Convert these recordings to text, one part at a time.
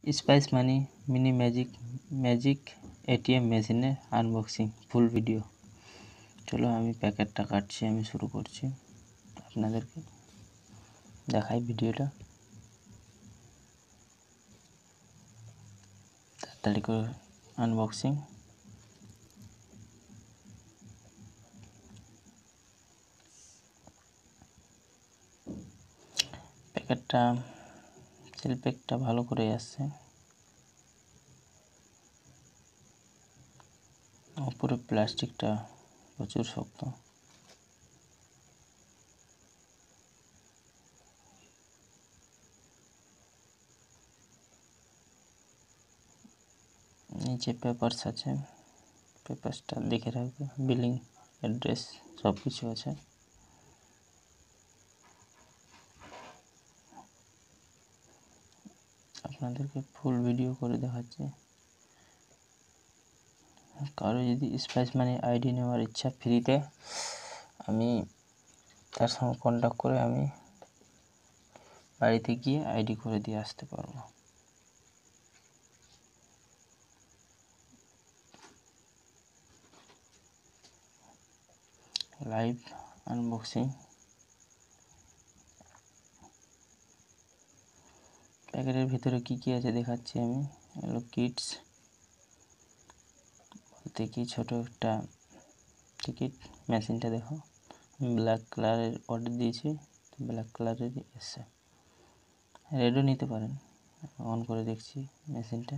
Spice Money mini magic ATM मेशिनेर unboxing full video. चलो आमी पैकेटटा काटছি, आमी शुरू करছি, आपनादेरके देखाई भिडियोटा ताड़ाताड़ी करे आनबक्सिंग। पैकेटटा সিল প্যাকটা ভালো করে আসছে, উপরে প্লাস্টিকটা প্রচুর শক্ত। নিচে পেপারস আছে, পেপারসটা দেখে রাখবে, বিলিং অ্যাড্রেস সব কিছু আছে। আপনাদেরকে ফুল ভিডিও করে দেখাচ্ছি। কারো যদি স্পাইস মানি আইডি নেওয়ার ইচ্ছা ফ্রিতে, আমি তার সঙ্গে কন্ট্যাক্ট করে আমি বাড়িতে গিয়ে আইডি করে দিয়ে আসতে পারবো। Live unboxing. প্যাকেটের ভিতরে কি কি আছে দেখাচ্ছি আমি। হলো কিটস, বলতে কি ছোট একটা টিকিট। মেশিনটা দেখো, ব্ল্যাক কালারের অর্ডার দিয়েছি, ব্ল্যাক কালারেরই এসছে। রেডও নিতে পারেন। অন করে দেখছি মেশিনটা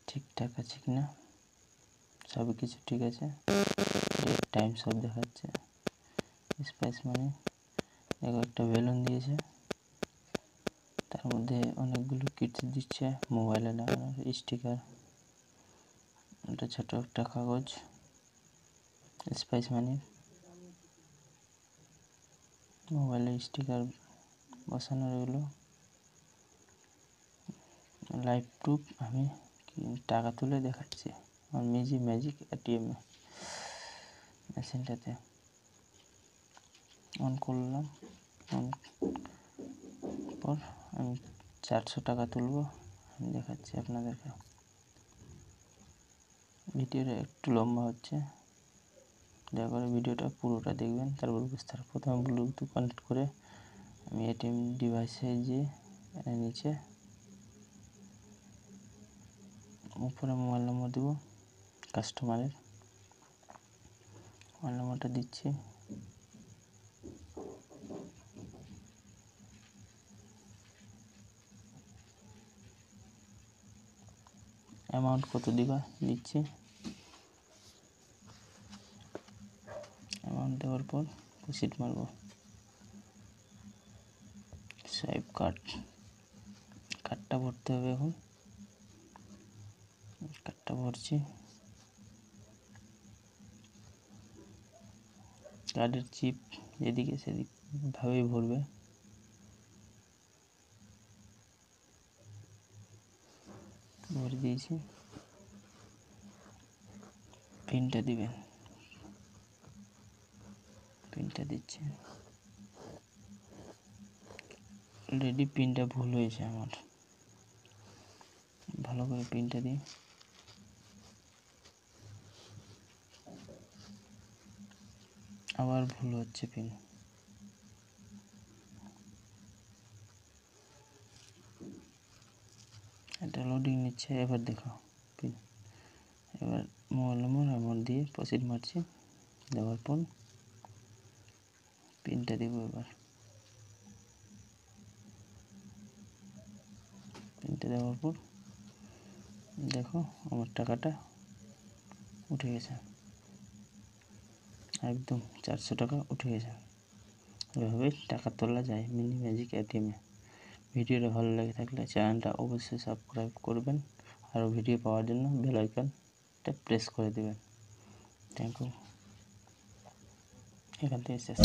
ঠিকঠাক আছে কিনা, সব কিছু ঠিক আছে। ডেট টাইম সব দেখাচ্ছে। স্পাইস মানে দেখো একটা বেলুন দিয়েছে, তার মধ্যে অনেকগুলো কিটস দিচ্ছে, মোবাইলে লাগানোর স্টিকার, এটা ছোট একটা কাগজ স্পাইস মানে মোবাইলে স্টিকার বসানোর। এগুলো লাইভ প্রুফ। আমি টাকা তুলে দেখাচ্ছি আমার ম্যাজিক এটিএম মেশিনটাতে। অন করলাম, অন পর আমি 400 টাকা তুলব, আমি দেখাচ্ছি আপনাদেরকে। ভিডিওটা একটু লম্বা হচ্ছে, দয়া করে ভিডিওটা পুরোটা দেখবেন, তারপর বুঝতে পারবেন। প্রথমে ব্লুটুথ কানেক্ট করে আমি এটিএম ডিভাইসে যে নিচে উপরে মোবাইল নম্বর দেব, কাস্টমারের মোবাইল নম্বরটা দিচ্ছি। অ্যামাউন্ট কত দিবা দিচ্ছি। অ্যামাউন্ট দেওয়ার পর প্রসিড মারব। সোয়াইপ কার্ডটা ভরতে হবে। এখন কার্ডটা ভরছি। কার্ডের চিপ যেদিকে সেদিক ভাবেই ভরবে। ভরে দিয়েছি, পিনটা দিবেন, পিনটা দিচ্ছি। অলরেডি পিনটা ভুল হয়েছে আমার, ভালো করে পিনটা দিই। আবার ভুল হচ্ছে পিন। এটা লোডিং নিচ্ছে, এবার দেখো পিন। এবার মোবাইল নম্বর আমার দিয়ে প্রসিড মারছি। দেওয়ার পর পিনটা দিব। এবার পিনটা দেওয়ার পর দেখো আমার টাকাটা উঠে গেছে, একদম 400 টাকা উঠে গেছে। এভাবে টাকা তোলা যায় মিনি ম্যাজিক এটিএমে। ভিডিওটা ভালো লাগে থাকলে চ্যানেলটা অবশ্যই সাবস্ক্রাইব করবেন, আর ভিডিও পাওয়ার জন্য বেল আইকনটা প্রেস করে দেবেন। Thank you. এখান থেকে শেষ।